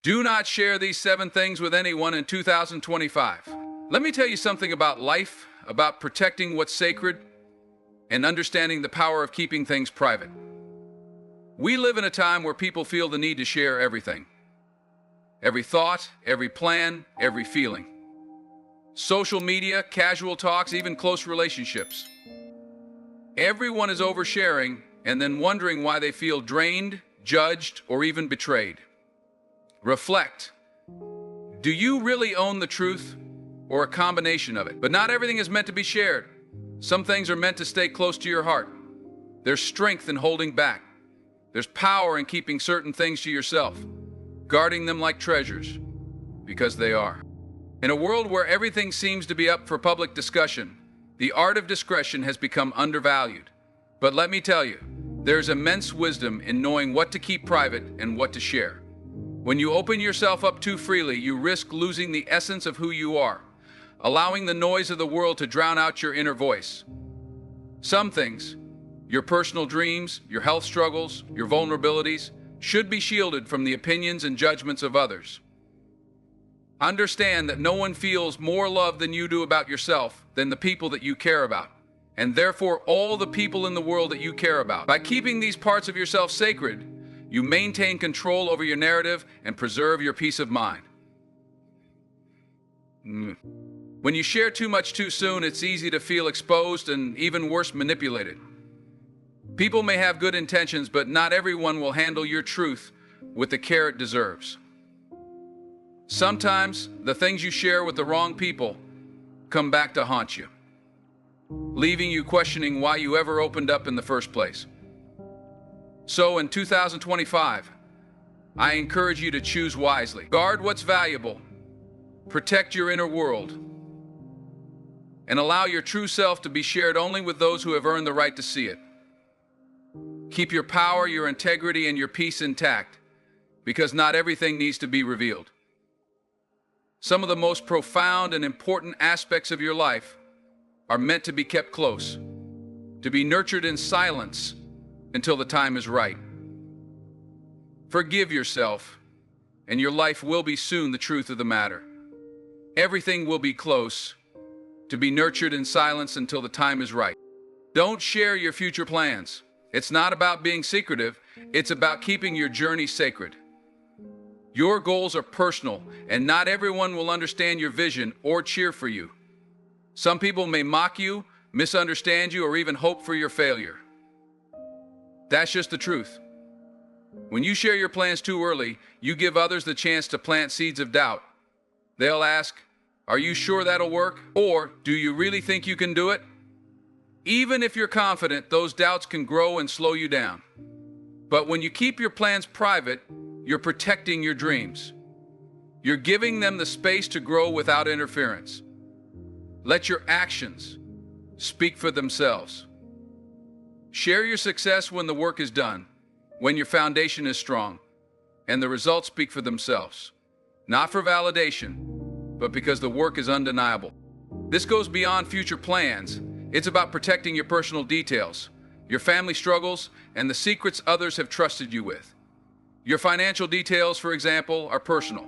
Do not share these 7 things with anyone in 2025. Let me tell you something about life, about protecting what's sacred, and understanding the power of keeping things private. We live in a time where people feel the need to share everything. Every thought, every plan, every feeling. Social media, casual talks, even close relationships. Everyone is oversharing and then wondering why they feel drained, judged, or even betrayed. Reflect. Do you really own the truth or a combination of it? But not everything is meant to be shared. Some things are meant to stay close to your heart. There's strength in holding back. There's power in keeping certain things to yourself, guarding them like treasures, because they are. In a world where everything seems to be up for public discussion, the art of discretion has become undervalued. But let me tell you, there's immense wisdom in knowing what to keep private and what to share. When you open yourself up too freely, you risk losing the essence of who you are, allowing the noise of the world to drown out your inner voice. Some things, your personal dreams, your health struggles, your vulnerabilities, should be shielded from the opinions and judgments of others. Understand that no one feels more love than you do about yourself than the people that you care about, and therefore all the people in the world that you care about. By keeping these parts of yourself sacred, you maintain control over your narrative and preserve your peace of mind. When you share too much too soon, it's easy to feel exposed and, even worse, manipulated. People may have good intentions, but not everyone will handle your truth with the care it deserves. Sometimes the things you share with the wrong people come back to haunt you, leaving you questioning why you ever opened up in the first place. So in 2025, I encourage you to choose wisely. Guard what's valuable, protect your inner world, and allow your true self to be shared only with those who have earned the right to see it. Keep your power, your integrity, and your peace intact, because not everything needs to be revealed. Some of the most profound and important aspects of your life are meant to be kept close, to be nurtured in silence until the time is right. Forgive yourself, and your life will be soon the truth of the matter. Everything will be close, to be nurtured in silence until the time is right. Don't share your future plans. It's not about being secretive, it's about keeping your journey sacred. Your goals are personal, and not everyone will understand your vision or cheer for you. Some people may mock you, misunderstand you, or even hope for your failure. That's just the truth. When you share your plans too early, you give others the chance to plant seeds of doubt. They'll ask, "Are you sure that'll work?" Or, "Do you really think you can do it?" Even if you're confident, those doubts can grow and slow you down. But when you keep your plans private, you're protecting your dreams. You're giving them the space to grow without interference. Let your actions speak for themselves. Share your success when the work is done, when your foundation is strong, and the results speak for themselves. Not for validation, but because the work is undeniable. This goes beyond future plans. It's about protecting your personal details, your family struggles, and the secrets others have trusted you with. Your financial details, for example, are personal.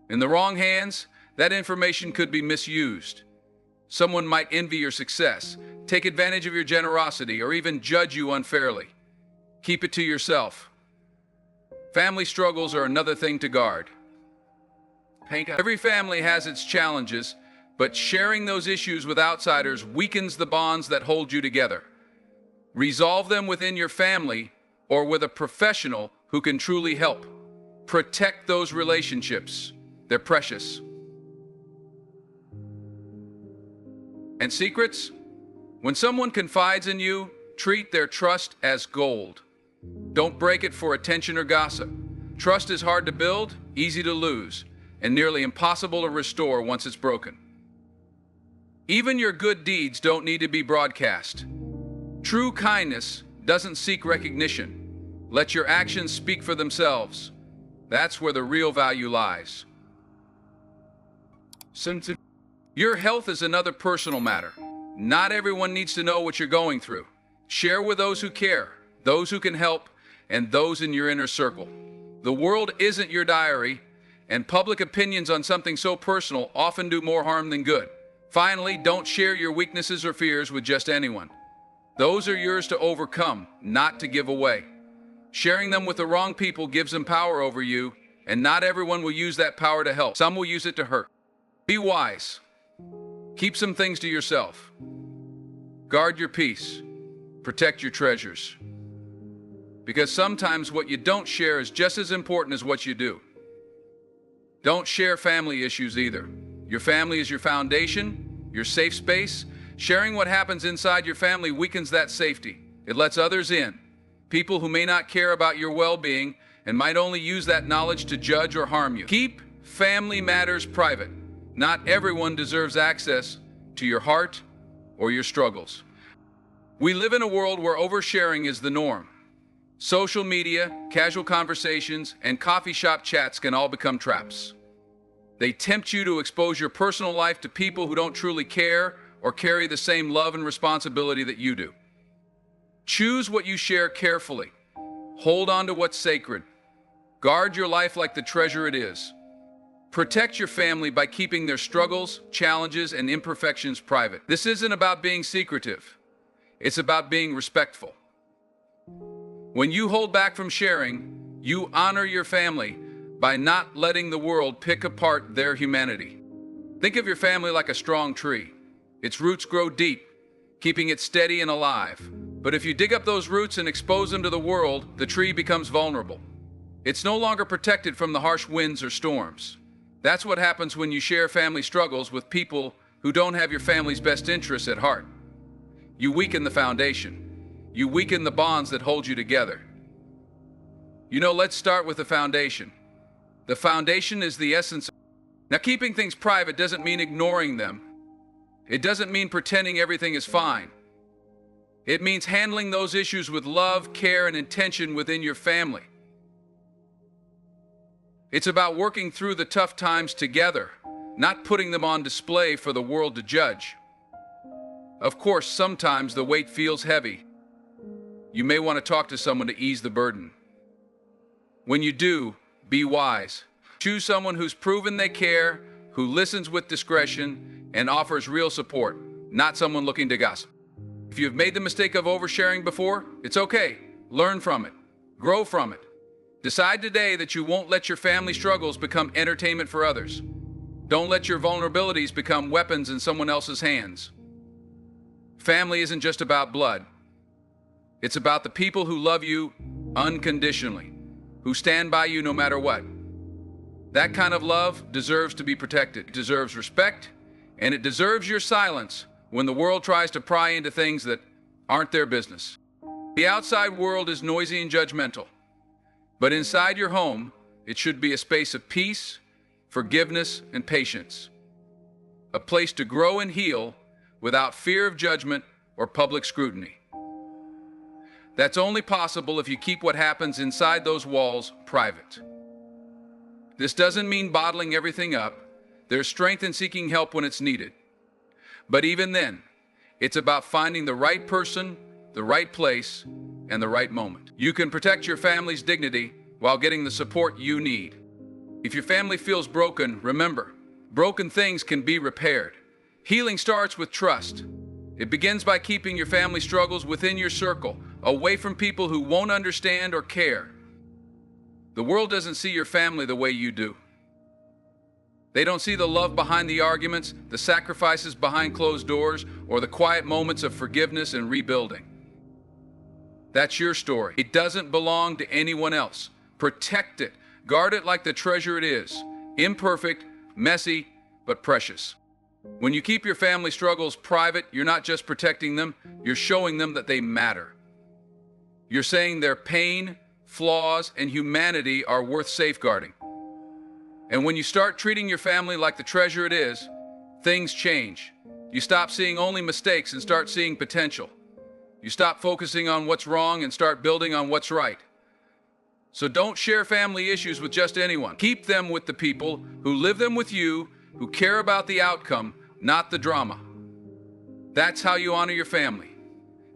In the wrong hands, that information could be misused. Someone might envy your success, take advantage of your generosity, or even judge you unfairly. Keep it to yourself. Family struggles are another thing to guard. Every family has its challenges, but sharing those issues with outsiders weakens the bonds that hold you together. Resolve them within your family or with a professional who can truly help. Protect those relationships. They're precious. And secrets? When someone confides in you, treat their trust as gold. Don't break it for attention or gossip. Trust is hard to build, easy to lose, and nearly impossible to restore once it's broken. Even your good deeds don't need to be broadcast. True kindness doesn't seek recognition. Let your actions speak for themselves. That's where the real value lies. Your health is another personal matter. Not everyone needs to know what you're going through. Share with those who care, those who can help, and those in your inner circle. The world isn't your diary, and public opinions on something so personal often do more harm than good. Finally, don't share your weaknesses or fears with just anyone. Those are yours to overcome, not to give away. Sharing them with the wrong people gives them power over you, and not everyone will use that power to help. Some will use it to hurt. Be wise. Keep some things to yourself. Guard your peace. Protect your treasures. Because sometimes what you don't share is just as important as what you do. Don't share family issues either. Your family is your foundation, your safe space. Sharing what happens inside your family weakens that safety. It lets others in, people who may not care about your well-being and might only use that knowledge to judge or harm you. Keep family matters private. Not everyone deserves access to your heart or your struggles. We live in a world where oversharing is the norm. Social media, casual conversations, and coffee shop chats can all become traps. They tempt you to expose your personal life to people who don't truly care or carry the same love and responsibility that you do. Choose what you share carefully. Hold on to what's sacred. Guard your life like the treasure it is. Protect your family by keeping their struggles, challenges, and imperfections private. This isn't about being secretive. It's about being respectful. When you hold back from sharing, you honor your family by not letting the world pick apart their humanity. Think of your family like a strong tree. Its roots grow deep, keeping it steady and alive. But if you dig up those roots and expose them to the world, the tree becomes vulnerable. It's no longer protected from the harsh winds or storms. That's what happens when you share family struggles with people who don't have your family's best interests at heart. You weaken the foundation. You weaken the bonds that hold you together. Let's start with the foundation. The foundation is the essence. Now, keeping things private doesn't mean ignoring them. It doesn't mean pretending everything is fine. It means handling those issues with love, care, and intention within your family. It's about working through the tough times together, not putting them on display for the world to judge. Of course, sometimes the weight feels heavy. You may want to talk to someone to ease the burden. When you do, be wise. Choose someone who's proven they care, who listens with discretion, and offers real support, not someone looking to gossip. If you've made the mistake of oversharing before, it's okay. Learn from it. Grow from it. Decide today that you won't let your family struggles become entertainment for others. Don't let your vulnerabilities become weapons in someone else's hands. Family isn't just about blood. It's about the people who love you unconditionally, who stand by you no matter what. That kind of love deserves to be protected. It deserves respect, and it deserves your silence when the world tries to pry into things that aren't their business. The outside world is noisy and judgmental, but inside your home, it should be a space of peace, forgiveness, and patience. A place to grow and heal without fear of judgment or public scrutiny. That's only possible if you keep what happens inside those walls private. This doesn't mean bottling everything up. There's strength in seeking help when it's needed. But even then, it's about finding the right person, the right place, and the right moment. You can protect your family's dignity while getting the support you need. If your family feels broken, remember, broken things can be repaired. Healing starts with trust. It begins by keeping your family struggles within your circle, away from people who won't understand or care. The world doesn't see your family the way you do. They don't see the love behind the arguments, the sacrifices behind closed doors, or the quiet moments of forgiveness and rebuilding. That's your story. It doesn't belong to anyone else. Protect it. Guard it like the treasure it is. Imperfect, messy, but precious. When you keep your family struggles private, you're not just protecting them, you're showing them that they matter. You're saying their pain, flaws, and humanity are worth safeguarding. And when you start treating your family like the treasure it is, things change. You stop seeing only mistakes and start seeing potential. You stop focusing on what's wrong and start building on what's right. So don't share family issues with just anyone. Keep them with the people who live them with you, who care about the outcome, not the drama. That's how you honor your family.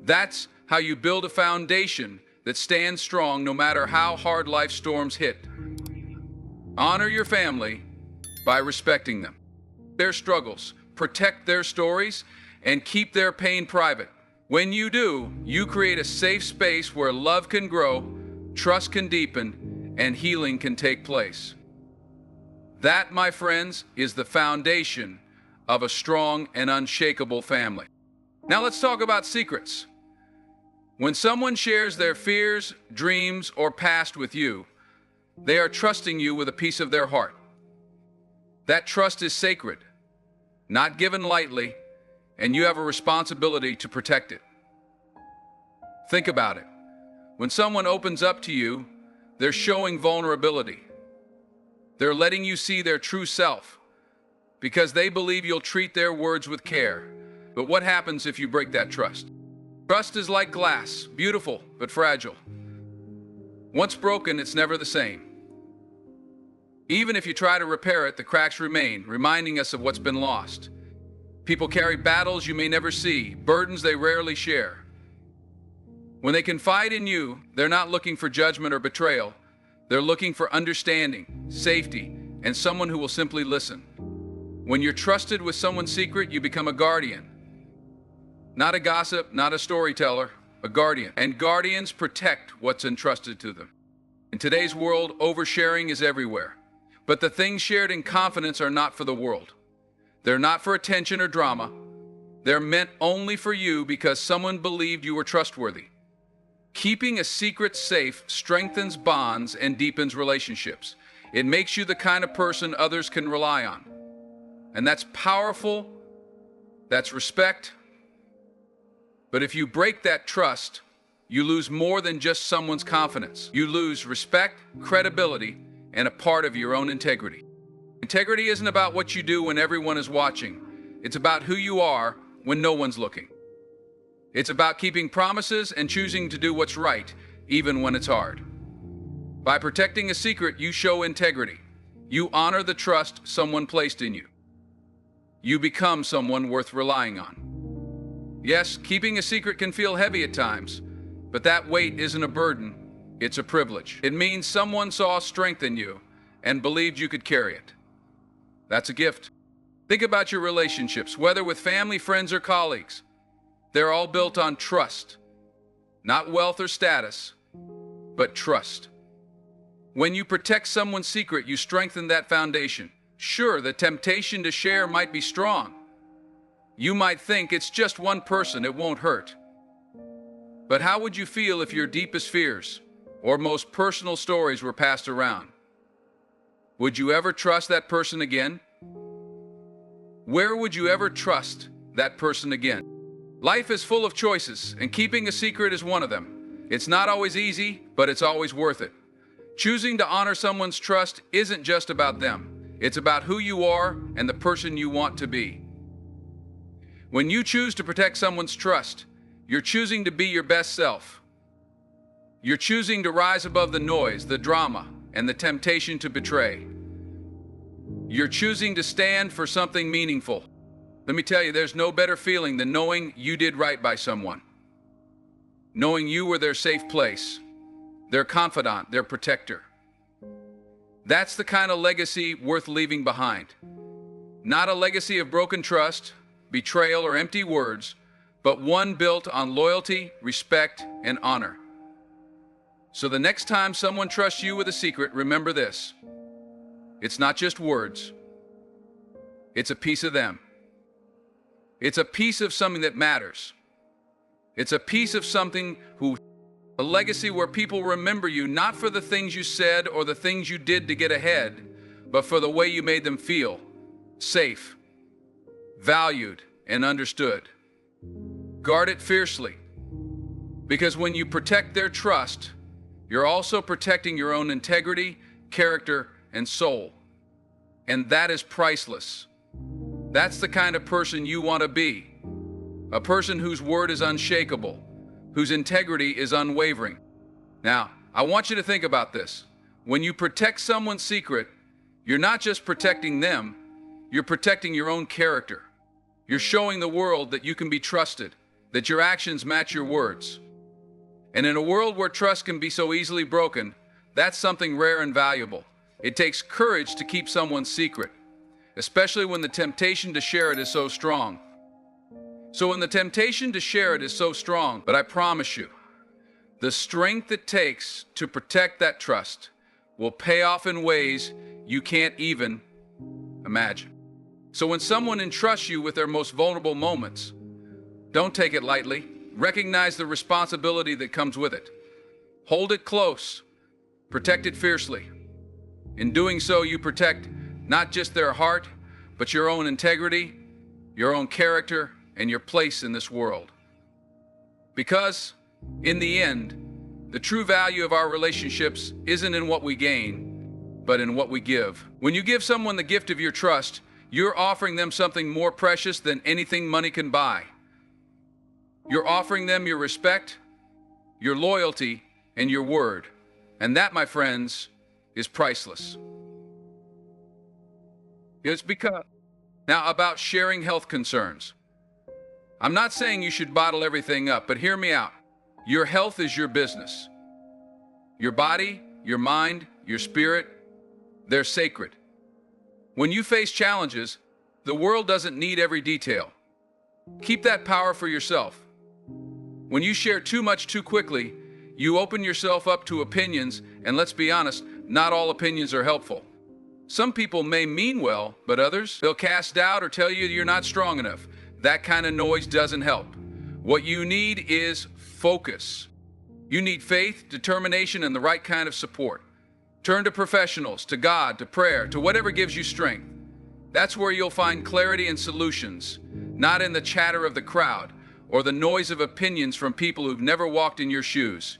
That's how you build a foundation that stands strong no matter how hard life storms hit. Honor your family by respecting them, their struggles, protect their stories, and keep their pain private. When you do, you create a safe space where love can grow, trust can deepen, and healing can take place. That, my friends, is the foundation of a strong and unshakable family. Now let's talk about secrets. When someone shares their fears, dreams, or past with you, they are trusting you with a piece of their heart. That trust is sacred, not given lightly, and you have a responsibility to protect it. Think about it. When someone opens up to you, they're showing vulnerability. They're letting you see their true self because they believe you'll treat their words with care. But what happens if you break that trust? Trust is like glass, beautiful but fragile. Once broken, it's never the same. Even if you try to repair it, the cracks remain, reminding us of what's been lost. People carry battles you may never see, burdens they rarely share. When they confide in you, they're not looking for judgment or betrayal. They're looking for understanding, safety, and someone who will simply listen. When you're trusted with someone's secret, you become a guardian. Not a gossip, not a storyteller, a guardian. And guardians protect what's entrusted to them. In today's world, oversharing is everywhere. But the things shared in confidence are not for the world. They're not for attention or drama. They're meant only for you because someone believed you were trustworthy. Keeping a secret safe strengthens bonds and deepens relationships. It makes you the kind of person others can rely on. And that's powerful. That's respect. But if you break that trust, you lose more than just someone's confidence. You lose respect, credibility, and a part of your own integrity. Integrity isn't about what you do when everyone is watching. It's about who you are when no one's looking. It's about keeping promises and choosing to do what's right, even when it's hard. By protecting a secret, you show integrity. You honor the trust someone placed in you. You become someone worth relying on. Yes, keeping a secret can feel heavy at times, but that weight isn't a burden, it's a privilege. It means someone saw strength in you and believed you could carry it. That's a gift. Think about your relationships, whether with family, friends, or colleagues. They're all built on trust, not wealth or status, but trust. When you protect someone's secret, you strengthen that foundation. Sure, the temptation to share might be strong. You might think it's just one person, it won't hurt. But how would you feel if your deepest fears or most personal stories were passed around? Would you ever trust that person again? Where would you ever trust that person again? Life is full of choices, and keeping a secret is one of them. It's not always easy, but it's always worth it. Choosing to honor someone's trust isn't just about them. It's about who you are and the person you want to be. When you choose to protect someone's trust, you're choosing to be your best self. You're choosing to rise above the noise, the drama, and the temptation to betray. You're choosing to stand for something meaningful. Let me tell you, there's no better feeling than knowing you did right by someone. Knowing you were their safe place, their confidant, their protector. That's the kind of legacy worth leaving behind. Not a legacy of broken trust, betrayal, or empty words, but one built on loyalty, respect, and honor. So the next time someone trusts you with a secret, remember this. It's not just words. It's a piece of them. It's a piece of something that matters. It's a piece of something a legacy where people remember you not for the things you said or the things you did to get ahead, but for the way you made them feel safe, valued, and understood. Guard it fiercely, because when you protect their trust, you're also protecting your own integrity, character, and soul. And that is priceless. That's the kind of person you want to be. A person whose word is unshakable, whose integrity is unwavering. Now, I want you to think about this. When you protect someone's secret, you're not just protecting them, you're protecting your own character. You're showing the world that you can be trusted, that your actions match your words. And in a world where trust can be so easily broken, that's something rare and valuable. It takes courage to keep someone's secret, especially when the temptation to share it is so strong. But I promise you, the strength it takes to protect that trust will pay off in ways you can't even imagine. So when someone entrusts you with their most vulnerable moments, don't take it lightly. Recognize the responsibility that comes with it. Hold it close. Protect it fiercely. In doing so, you protect not just their heart, but your own integrity, your own character, and your place in this world. Because, in the end, the true value of our relationships isn't in what we gain, but in what we give. When you give someone the gift of your trust, you're offering them something more precious than anything money can buy. You're offering them your respect, your loyalty, and your word. And that, my friends, is priceless. Now, about sharing health concerns. I'm not saying you should bottle everything up, but hear me out. Your health is your business. Your body, your mind, your spirit, they're sacred. When you face challenges, the world doesn't need every detail. Keep that power for yourself. When you share too much too quickly, you open yourself up to opinions, and let's be honest, not all opinions are helpful. Some people may mean well, but others, they'll cast doubt or tell you you're not strong enough. That kind of noise doesn't help. What you need is focus. You need faith, determination, and the right kind of support. Turn to professionals, to God, to prayer, to whatever gives you strength. That's where you'll find clarity and solutions, not in the chatter of the crowd or the noise of opinions from people who've never walked in your shoes.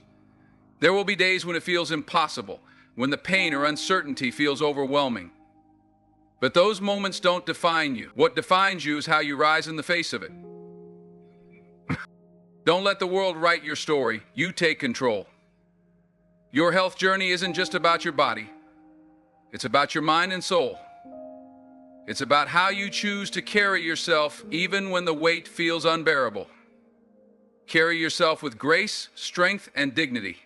There will be days when it feels impossible, when the pain or uncertainty feels overwhelming. But those moments don't define you. What defines you is how you rise in the face of it. Don't let the world write your story. You take control. Your health journey isn't just about your body. It's about your mind and soul. It's about how you choose to carry yourself even when the weight feels unbearable. Carry yourself with grace, strength, and dignity.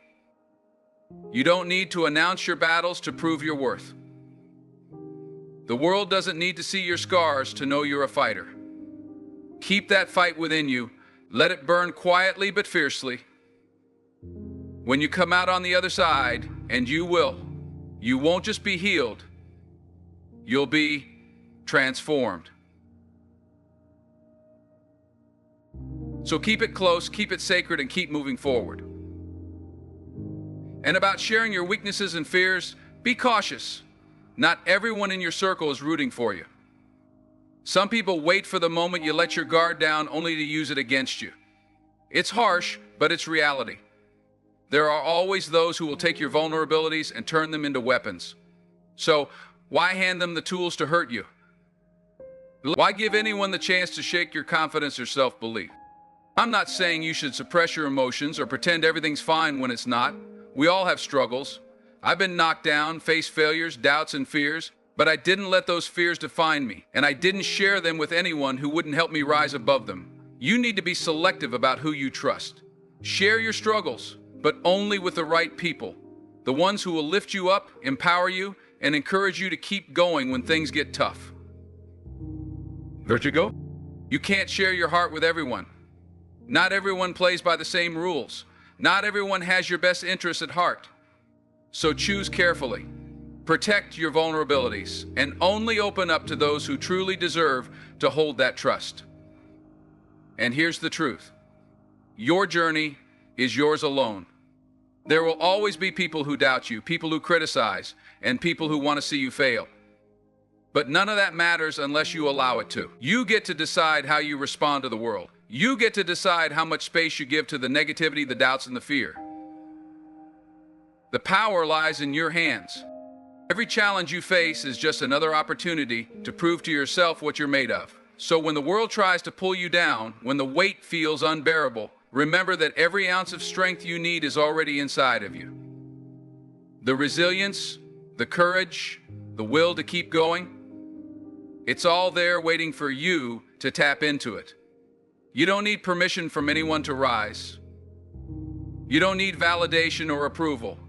You don't need to announce your battles to prove your worth. The world doesn't need to see your scars to know you're a fighter. Keep that fight within you. Let it burn quietly but fiercely. When you come out on the other side, and you will, you won't just be healed, you'll be transformed. So keep it close, keep it sacred, and keep moving forward. And about sharing your weaknesses and fears, be cautious. Not everyone in your circle is rooting for you. Some people wait for the moment you let your guard down only to use it against you. It's harsh, but it's reality. There are always those who will take your vulnerabilities and turn them into weapons. So, why hand them the tools to hurt you? Why give anyone the chance to shake your confidence or self-belief? I'm not saying you should suppress your emotions or pretend everything's fine when it's not. We all have struggles. I've been knocked down, faced failures, doubts, and fears, but I didn't let those fears define me, and I didn't share them with anyone who wouldn't help me rise above them. You need to be selective about who you trust. Share your struggles, but only with the right people, the ones who will lift you up, empower you, and encourage you to keep going when things get tough. There you go. You can't share your heart with everyone. Not everyone plays by the same rules. Not everyone has your best interests at heart. So choose carefully. Protect your vulnerabilities and only open up to those who truly deserve to hold that trust. And here's the truth. Your journey is yours alone. There will always be people who doubt you, people who criticize, and people who want to see you fail. But none of that matters unless you allow it to. You get to decide how you respond to the world. You get to decide how much space you give to the negativity, the doubts, and the fear. The power lies in your hands. Every challenge you face is just another opportunity to prove to yourself what you're made of. So when the world tries to pull you down, when the weight feels unbearable, remember that every ounce of strength you need is already inside of you. The resilience, the courage, the will to keep going, it's all there waiting for you to tap into it. You don't need permission from anyone to rise. You don't need validation or approval.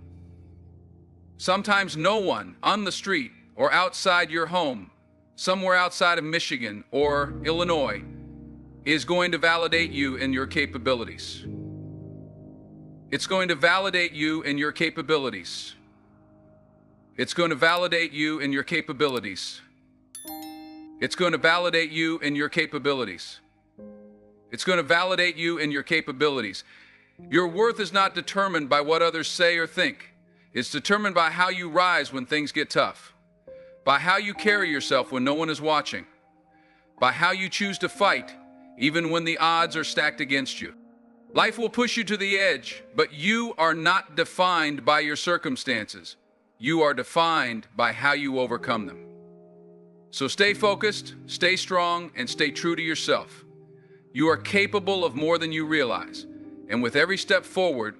Sometimes no one on the street or outside your home, somewhere outside of Michigan or Illinois, is going to validate you and your capabilities. It's going to validate you and your capabilities. It's going to validate you and your capabilities. It's going to validate you and your capabilities. It's going to validate you and your capabilities. Your worth is not determined by what others say or think. It's determined by how you rise when things get tough, by how you carry yourself when no one is watching, by how you choose to fight even when the odds are stacked against you. Life will push you to the edge, but you are not defined by your circumstances. You are defined by how you overcome them. So stay focused, stay strong, and stay true to yourself. You are capable of more than you realize, and with every step forward,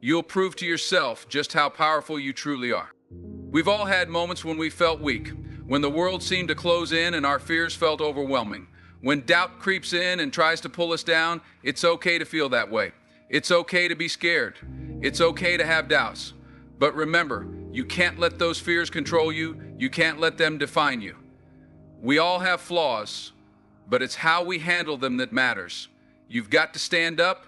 you'll prove to yourself just how powerful you truly are. We've all had moments when we felt weak, when the world seemed to close in and our fears felt overwhelming. When doubt creeps in and tries to pull us down, it's okay to feel that way. It's okay to be scared. It's okay to have doubts. But remember, you can't let those fears control you. You can't let them define you. We all have flaws, but it's how we handle them that matters. You've got to stand up,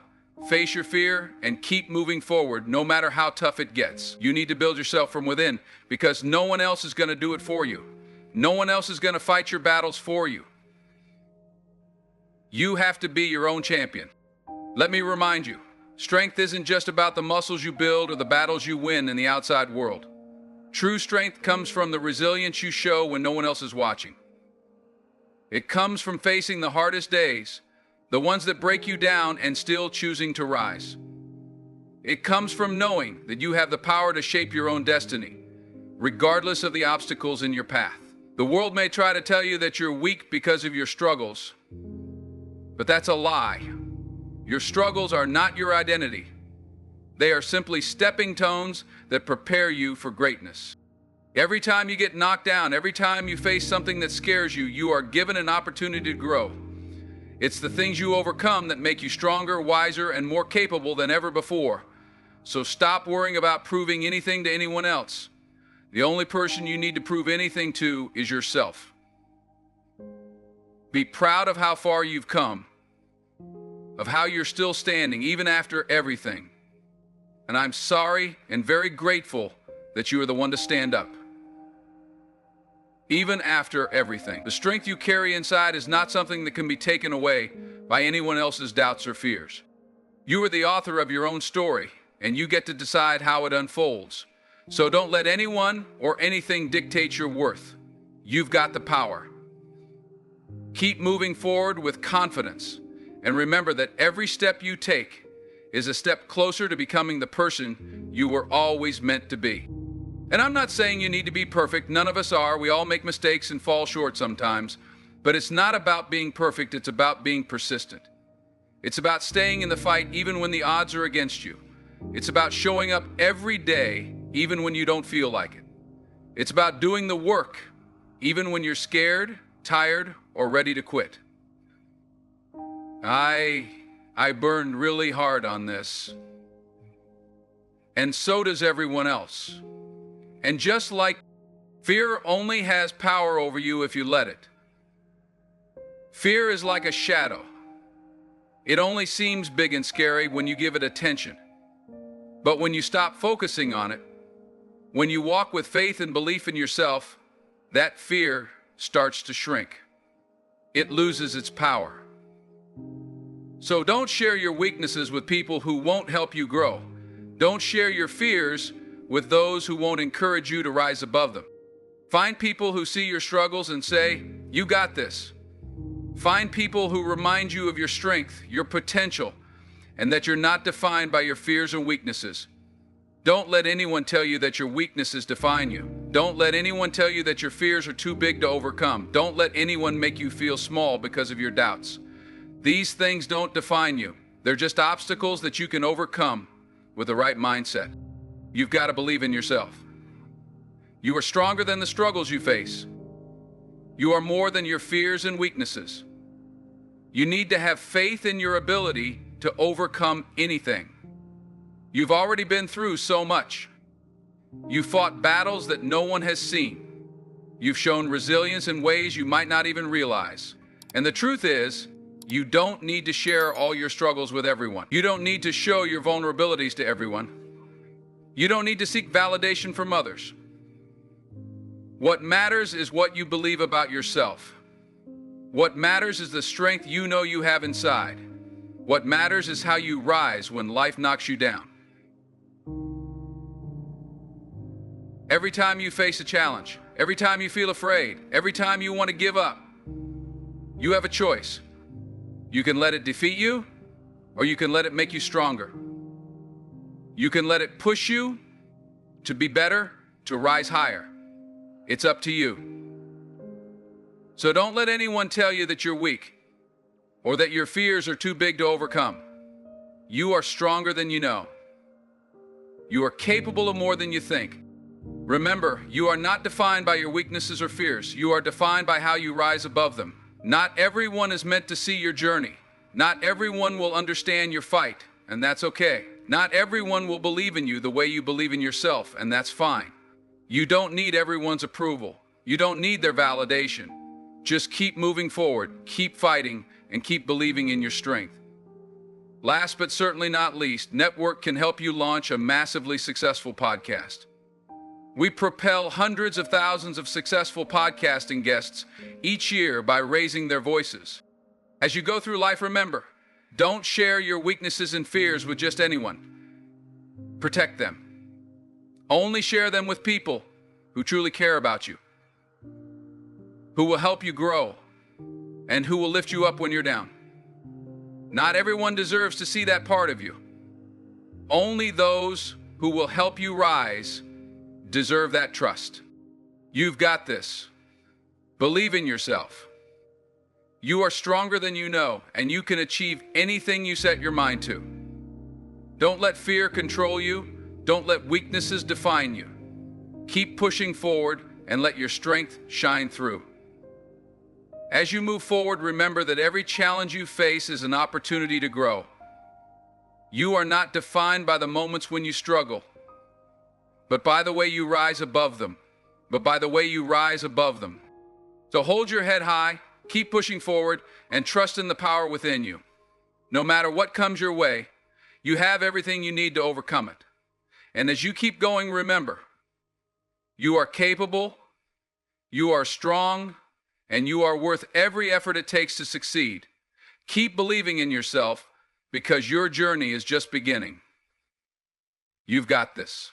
face your fear, and keep moving forward no matter how tough it gets. You need to build yourself from within because no one else is going to do it for you. No one else is going to fight your battles for you. You have to be your own champion. Let me remind you, strength isn't just about the muscles you build or the battles you win in the outside world. True strength comes from the resilience you show when no one else is watching. It comes from facing the hardest days, the ones that break you down, and still choosing to rise. It comes from knowing that you have the power to shape your own destiny, regardless of the obstacles in your path. The world may try to tell you that you're weak because of your struggles, but that's a lie. Your struggles are not your identity. They are simply stepping stones that prepare you for greatness. Every time you get knocked down, every time you face something that scares you, you are given an opportunity to grow. It's the things you overcome that make you stronger, wiser, and more capable than ever before. So stop worrying about proving anything to anyone else. The only person you need to prove anything to is yourself. Be proud of how far you've come, of how you're still standing, even after everything. And I'm sorry and very grateful that you are the one to stand up. Even after everything. The strength you carry inside is not something that can be taken away by anyone else's doubts or fears. You are the author of your own story, and you get to decide how it unfolds. So don't let anyone or anything dictate your worth. You've got the power. Keep moving forward with confidence, and remember that every step you take is a step closer to becoming the person you were always meant to be. And I'm not saying you need to be perfect. None of us are. We all make mistakes and fall short sometimes. But it's not about being perfect. It's about being persistent. It's about staying in the fight even when the odds are against you. It's about showing up every day even when you don't feel like it. It's about doing the work even when you're scared, tired, or ready to quit. I burned really hard on this. And so does everyone else. And just like fear only has power over you if you let it. Fear is like a shadow. It only seems big and scary when you give it attention. But when you stop focusing on it, when you walk with faith and belief in yourself, that fear starts to shrink. It loses its power. So don't share your weaknesses with people who won't help you grow. Don't share your fears with those who won't encourage you to rise above them. Find people who see your struggles and say, "You got this." Find people who remind you of your strength, your potential, and that you're not defined by your fears and weaknesses. Don't let anyone tell you that your weaknesses define you. Don't let anyone tell you that your fears are too big to overcome. Don't let anyone make you feel small because of your doubts. These things don't define you. They're just obstacles that you can overcome with the right mindset. You've got to believe in yourself. You are stronger than the struggles you face. You are more than your fears and weaknesses. You need to have faith in your ability to overcome anything. You've already been through so much. You fought battles that no one has seen. You've shown resilience in ways you might not even realize. And the truth is, you don't need to share all your struggles with everyone. You don't need to show your vulnerabilities to everyone. You don't need to seek validation from others. What matters is what you believe about yourself. What matters is the strength you know you have inside. What matters is how you rise when life knocks you down. Every time you face a challenge, every time you feel afraid, every time you want to give up, you have a choice. You can let it defeat you, or you can let it make you stronger. You can let it push you to be better, to rise higher. It's up to you. So don't let anyone tell you that you're weak, or that your fears are too big to overcome. You are stronger than you know. You are capable of more than you think. Remember, you are not defined by your weaknesses or fears. You are defined by how you rise above them. Not everyone is meant to see your journey. Not everyone will understand your fight, and that's okay. Not everyone will believe in you the way you believe in yourself, and that's fine. You don't need everyone's approval. You don't need their validation. Just keep moving forward, keep fighting, and keep believing in your strength. Last but certainly not least, network can help you launch a massively successful podcast. We propel hundreds of thousands of successful podcasting guests each year by raising their voices. As you go through life, remember, don't share your weaknesses and fears with just anyone. Protect them. Only share them with people who truly care about you, who will help you grow, and who will lift you up when you're down. Not everyone deserves to see that part of you. Only those who will help you rise deserve that trust. You've got this. Believe in yourself. You are stronger than you know, and you can achieve anything you set your mind to. Don't let fear control you. Don't let weaknesses define you. Keep pushing forward and let your strength shine through. As you move forward, remember that every challenge you face is an opportunity to grow. You are not defined by the moments when you struggle, but by the way you rise above them. So hold your head high, keep pushing forward, and trust in the power within you. No matter what comes your way, you have everything you need to overcome it. And as you keep going, remember, you are capable, you are strong, and you are worth every effort it takes to succeed. Keep believing in yourself because your journey is just beginning. You've got this.